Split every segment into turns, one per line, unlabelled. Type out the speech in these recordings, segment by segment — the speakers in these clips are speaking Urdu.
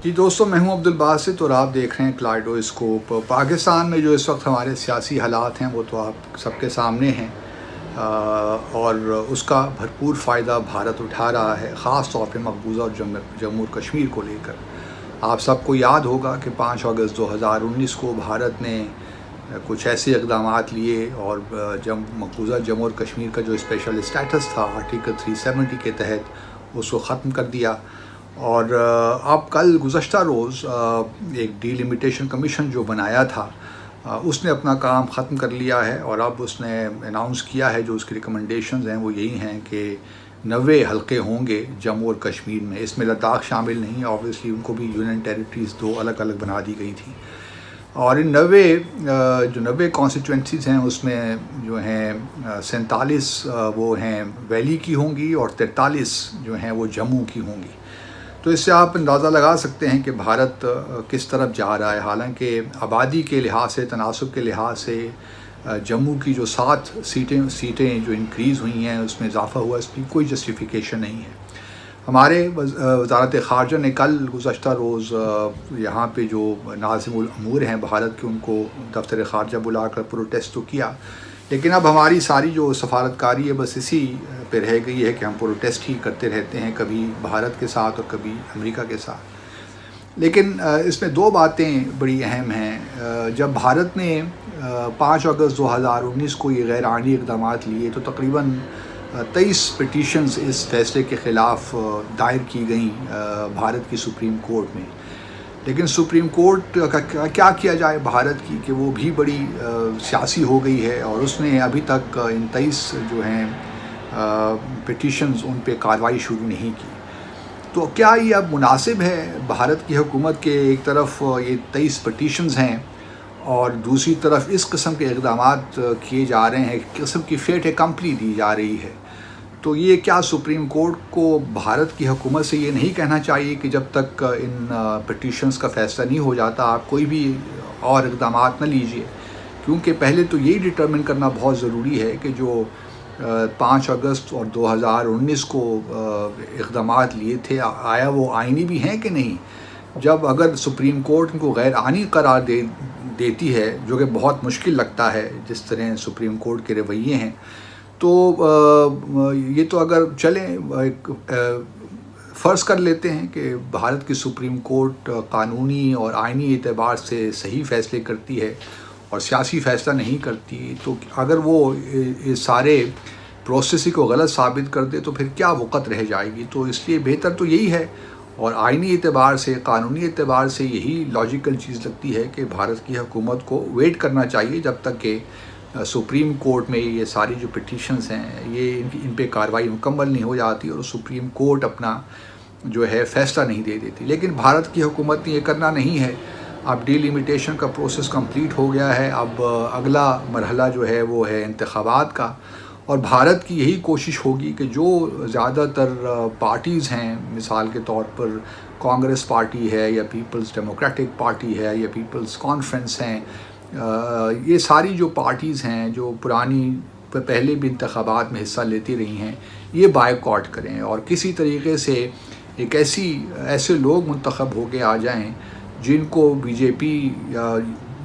جی دوستوں، میں ہوں عبدالباسط اور آپ دیکھ رہے ہیں کلائڈوسکوپ۔ پاکستان میں جو اس وقت ہمارے سیاسی حالات ہیں وہ تو آپ سب کے سامنے ہیں، اور اس کا بھرپور فائدہ بھارت اٹھا رہا ہے، خاص طور پہ مقبوضہ اور جموں اور کشمیر کو لے کر۔ آپ سب کو یاد ہوگا کہ 5 اگست 2019 کو بھارت نے کچھ ایسے اقدامات لیے اور مقبوضہ جموں اور کشمیر کا جو اسپیشل اسٹیٹس تھا آرٹیکل 370 کے تحت اس کو ختم کر دیا۔ اور اب کل گزشتہ روز ایک ڈی لمیٹیشن کمیشن جو بنایا تھا اس نے اپنا کام ختم کر لیا ہے، اور اب اس نے اناؤنس کیا ہے جو اس کی ریکمنڈیشنز ہیں وہ یہی ہیں کہ 90 حلقے ہوں گے جموں اور کشمیر میں۔ اس میں لداخ شامل نہیں، آبویسلی ان کو بھی یونین ٹیریٹریز 2 الگ الگ بنا دی گئی تھیں۔ اور ان 90 کانسٹیچوئنسیز ہیں اس میں جو ہیں 47 وہ ہیں ویلی کی ہوں گی اور 43 جو ہیں وہ جموں کی ہوں گی۔ تو اس سے آپ اندازہ لگا سکتے ہیں کہ بھارت کس طرف جا رہا ہے۔ حالانکہ آبادی کے لحاظ سے، تناسب کے لحاظ سے جموں کی جو 7 سیٹیں جو انکریز ہوئی ہیں اس میں اضافہ ہوا، اس کی کوئی جسٹیفیکیشن نہیں ہے۔ ہمارے وزارت خارجہ نے کل گزشتہ روز یہاں پہ جو ناظم الامور ہیں بھارت کے، ان کو دفتر خارجہ بلا کر پروٹیسٹ تو کیا، لیکن اب ہماری ساری جو سفارتکاری ہے بس اسی پہ رہ گئی ہے کہ ہم پروٹیسٹ ہی کرتے رہتے ہیں، کبھی بھارت کے ساتھ اور کبھی امریکہ کے ساتھ۔ لیکن اس میں 2 باتیں بڑی اہم ہیں۔ جب بھارت نے 5 اگست 2019 کو یہ غیر آئینی اقدامات لیے تو تقریباً 23 پٹیشنز اس فیصلے کے خلاف دائر کی گئیں بھارت کی سپریم کورٹ میں۔ لیکن سپریم کورٹ کا کیا کیا جائے بھارت کی کہ وہ بھی بڑی سیاسی ہو گئی ہے، اور اس نے ابھی تک ان 23 جو ہیں پٹیشنز ان پہ کارروائی شروع نہیں کی۔ تو کیا یہ اب مناسب ہے بھارت کی حکومت کے ایک طرف یہ 23 پٹیشنز ہیں اور دوسری طرف اس قسم کے اقدامات کیے جا رہے ہیں، ایک قسم کی فیٹ اکمپلی دی جا رہی ہے؟ تو یہ کیا سپریم کورٹ کو بھارت کی حکومت سے یہ نہیں کہنا چاہیے کہ جب تک ان پٹیشنز کا فیصلہ نہیں ہو جاتا آپ کوئی بھی اور اقدامات نہ لیجیے؟ کیونکہ پہلے تو یہی ڈٹرمن کرنا بہت ضروری ہے کہ جو 5 اگست اور 2019 کو اقدامات لیے تھے آیا وہ آئینی بھی ہیں کہ نہیں۔ جب اگر سپریم کورٹ ان کو غیر آئینی قرار دیتی ہے، جو کہ بہت مشکل لگتا ہے جس طرح سپریم کورٹ کے رویے ہیں، تو یہ تو اگر چلیں فرض کر لیتے ہیں کہ بھارت کی سپریم کورٹ قانونی اور آئینی اعتبار سے صحیح فیصلے کرتی ہے اور سیاسی فیصلہ نہیں کرتی، تو اگر وہ اس سارے پروسیس کو غلط ثابت کر دے تو پھر کیا وقت رہ جائے گی؟ تو اس لیے بہتر تو یہی ہے، اور آئینی اعتبار سے، قانونی اعتبار سے یہی لاجیکل چیز لگتی ہے کہ بھارت کی حکومت کو ویٹ کرنا چاہیے جب تک کہ سپریم کورٹ میں یہ ساری جو پٹیشنز ہیں یہ ان پہ کارروائی مکمل نہیں ہو جاتی اور سپریم کورٹ اپنا جو ہے فیصلہ نہیں دے دیتی۔ لیکن بھارت کی حکومت نے یہ کرنا نہیں ہے۔ اب ڈی لمیٹیشن کا پروسیس کمپلیٹ ہو گیا ہے، اب اگلا مرحلہ جو ہے وہ ہے انتخابات کا، اور بھارت کی یہی کوشش ہوگی کہ جو زیادہ تر پارٹیز ہیں، مثال کے طور پر کانگریس پارٹی ہے یا پیپلز ڈیموکریٹک پارٹی ہے یا پیپلز کانفرنس ہیں، یہ ساری جو پارٹیز ہیں جو پہلے بھی انتخابات میں حصہ لیتی رہی ہیں، یہ بائیکاٹ کریں اور کسی طریقے سے ایک ایسے لوگ منتخب ہو کے آ جائیں جن کو بی جے پی یا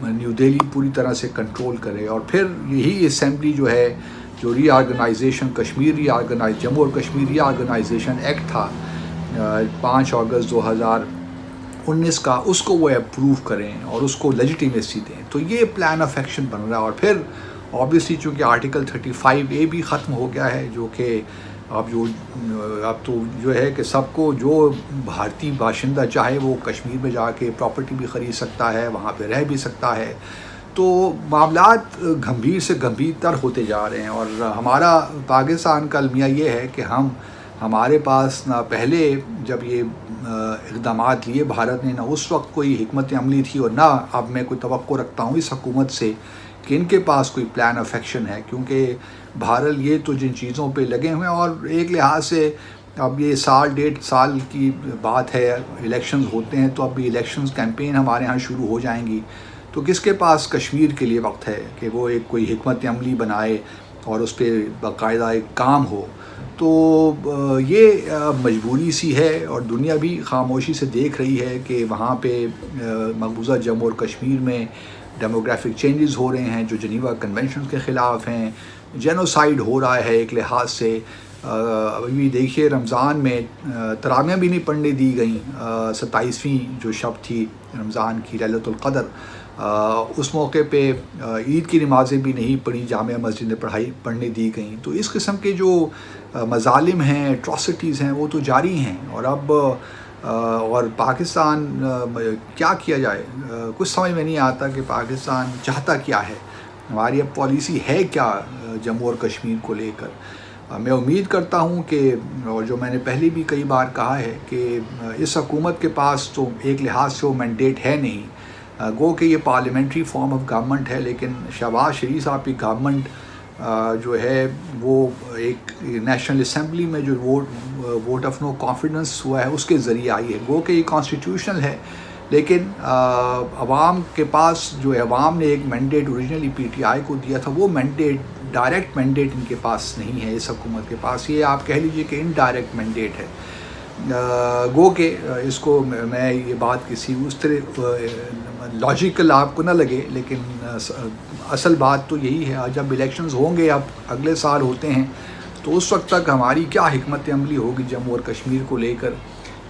نیو دہلی پوری طرح سے کنٹرول کرے، اور پھر یہی اسمبلی جو ہے، جو ری آرگنائزیشن جموں اور کشمیر ری آرگنائزیشن ایکٹ تھا 5 اگست 2019 کا، اس کو وہ اپروو کریں اور اس کو لیجیٹیمیسی دیں۔ تو یہ پلان آف ایکشن بن رہا ہے، اور پھر آبویسلی چونکہ آرٹیکل 35A بھی ختم ہو گیا ہے، جو کہ اب تو جو ہے کہ سب کو جو بھارتی باشندہ چاہے وہ کشمیر میں جا کے پراپرٹی بھی خرید سکتا ہے، وہاں پہ رہ بھی سکتا ہے۔ تو معاملات گمبھیر سے گمبھیر تر ہوتے جا رہے ہیں، اور ہمارا پاکستان کا المیہ یہ ہے کہ ہمارے پاس نہ پہلے جب یہ اقدامات لیے بھارت نے، نہ اس وقت کوئی حکمت عملی تھی، اور نہ اب میں کوئی توقع رکھتا ہوں اس حکومت سے کہ ان کے پاس کوئی پلان آف ایکشن ہے، کیونکہ بہرحال یہ تو جن چیزوں پہ لگے ہوئے ہیں، اور ایک لحاظ سے اب یہ 1.5 کی بات ہے، الیکشنز ہوتے ہیں تو اب بھی الیکشنز کیمپین ہمارے ہاں شروع ہو جائیں گی، تو کس کے پاس کشمیر کے لیے وقت ہے کہ وہ کوئی حکمت عملی بنائے اور اس پہ باقاعدہ ایک کام ہو، تو یہ مجبوری سی ہے، اور دنیا بھی خاموشی سے دیکھ رہی ہے کہ وہاں پہ مقبوضہ جموں اور کشمیر میں ڈیموگرافک چینجز ہو رہے ہیں جو جنیوا کنونشن کے خلاف ہیں، جینوسائیڈ ہو رہا ہے ایک لحاظ سے۔ ابھی دیکھیے رمضان میں تراویحیں بھی نہیں پڑھنے دی گئیں، 27ویں جو شب تھی رمضان کی لیلۃ القدر، اس موقع پہ عید کی نمازیں بھی نہیں پڑھی، جامع مسجد میں پڑھنے دی گئیں۔ تو اس قسم کے جو مظالم ہیں، ایٹراسٹیز ہیں، وہ تو جاری ہیں، اور اب اور پاکستان کیا کیا جائے، کچھ سمجھ میں نہیں آتا کہ پاکستان چاہتا کیا ہے، ہماری اب پالیسی ہے کیا جموں اور کشمیر کو لے کر۔ میں امید کرتا ہوں کہ، اور جو میں نے پہلے بھی کئی بار کہا ہے، کہ اس حکومت کے پاس تو ایک لحاظ سے وہ مینڈیٹ ہے نہیں، گو کہ یہ پارلیمنٹری فارم آف گورنمنٹ ہے، لیکن شہباز شریف صاحب کی گورنمنٹ جو ہے وہ ایک نیشنل اسمبلی میں جو ووٹ آف نو کانفیڈنس ہوا ہے اس کے ذریعے آئی ہے، گو کہ یہ کانسٹیٹیوشنل ہے، لیکن عوام کے پاس جو ہے، عوام نے ایک mandate originally P T I کو دیا تھا، وہ مینڈیٹ ڈائریکٹ مینڈیٹ ان کے پاس نہیں ہے اس حکومت کے پاس، یہ آپ کہہ لیجئے کہ انڈائریکٹ مینڈیٹ ہے۔ گو کہ اس کو میں یہ بات کسی اس طرح لاجیکل آپ کو نہ لگے، لیکن اصل بات تو یہی ہے، جب الیکشنز ہوں گے، اب اگلے سال ہوتے ہیں، تو اس وقت تک ہماری کیا حکمت عملی ہوگی جموں اور کشمیر کو لے کر،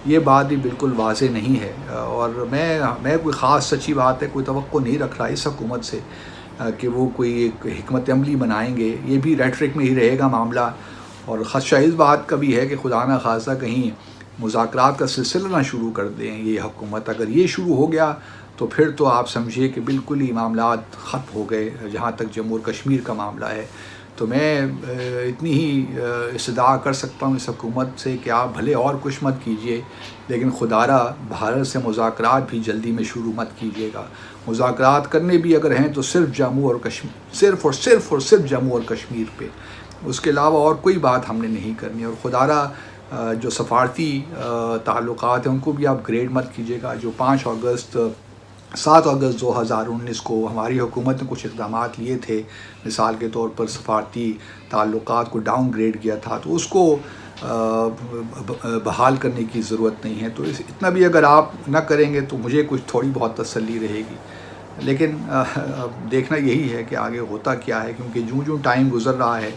یہ بات بھی بالکل واضح نہیں ہے۔ اور میں کوئی خاص سچی بات ہے کوئی توقع نہیں رکھ رہا اس حکومت سے کہ وہ کوئی ایک حکمت عملی بنائیں گے، یہ بھی ریٹرک میں ہی رہے گا معاملہ۔ اور خدشہ اس بات کا بھی ہے کہ خدا نہ خواستہ کہیں مذاکرات کا سلسلہ نہ شروع کر دیں یہ حکومت، اگر یہ شروع ہو گیا تو پھر تو آپ سمجھیے کہ بالکل ہی معاملات ختم ہو گئے جہاں تک جموں اور کشمیر کا معاملہ ہے۔ تو میں اتنی ہی استدعا کر سکتا ہوں اس حکومت سے کہ آپ بھلے اور کچھ مت کیجئے، لیکن خدارہ بھارت سے مذاکرات بھی جلدی میں شروع مت کیجیے گا۔ مذاکرات کرنے بھی اگر ہیں تو صرف جموں اور کشمیر، صرف جموں اور کشمیر پہ، اس کے علاوہ اور کوئی بات ہم نے نہیں کرنی۔ اور خدارہ جو سفارتی تعلقات ہیں ان کو بھی آپ گریڈ مت کیجیے گا۔ جو 7 اگست 2019 کو ہماری حکومت نے کچھ اقدامات لیے تھے، مثال کے طور پر سفارتی تعلقات کو ڈاؤن گریڈ کیا تھا، تو اس کو بحال کرنے کی ضرورت نہیں ہے۔ تو اتنا بھی اگر آپ نہ کریں گے تو مجھے کچھ تھوڑی بہت تسلی رہے گی، لیکن دیکھنا یہی ہے کہ آگے ہوتا کیا ہے، کیونکہ جو ٹائم گزر رہا ہے،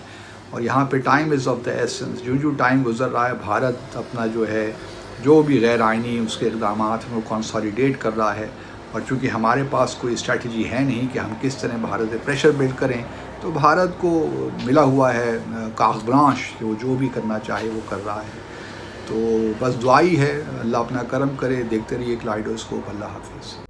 اور یہاں پہ time is of the essence, جو ٹائم گزر رہا ہے، بھارت اپنا جو ہے جو بھی غیر آئینی اس کے اقدامات ہیں وہ کنسالیڈیٹ کر رہا ہے، اور چونکہ ہمارے پاس کوئی اسٹریٹجی ہے نہیں کہ ہم کس طرح بھارت پہ پریشر بلڈ کریں، تو بھارت کو ملا ہوا ہے کاغذ برانش کہ وہ جو بھی کرنا چاہے وہ کر رہا ہے۔ تو بس دعائی ہے، اللہ اپنا کرم کرے، دیکھتے رہیے کلائڈوسکوپ۔ اللہ حافظ۔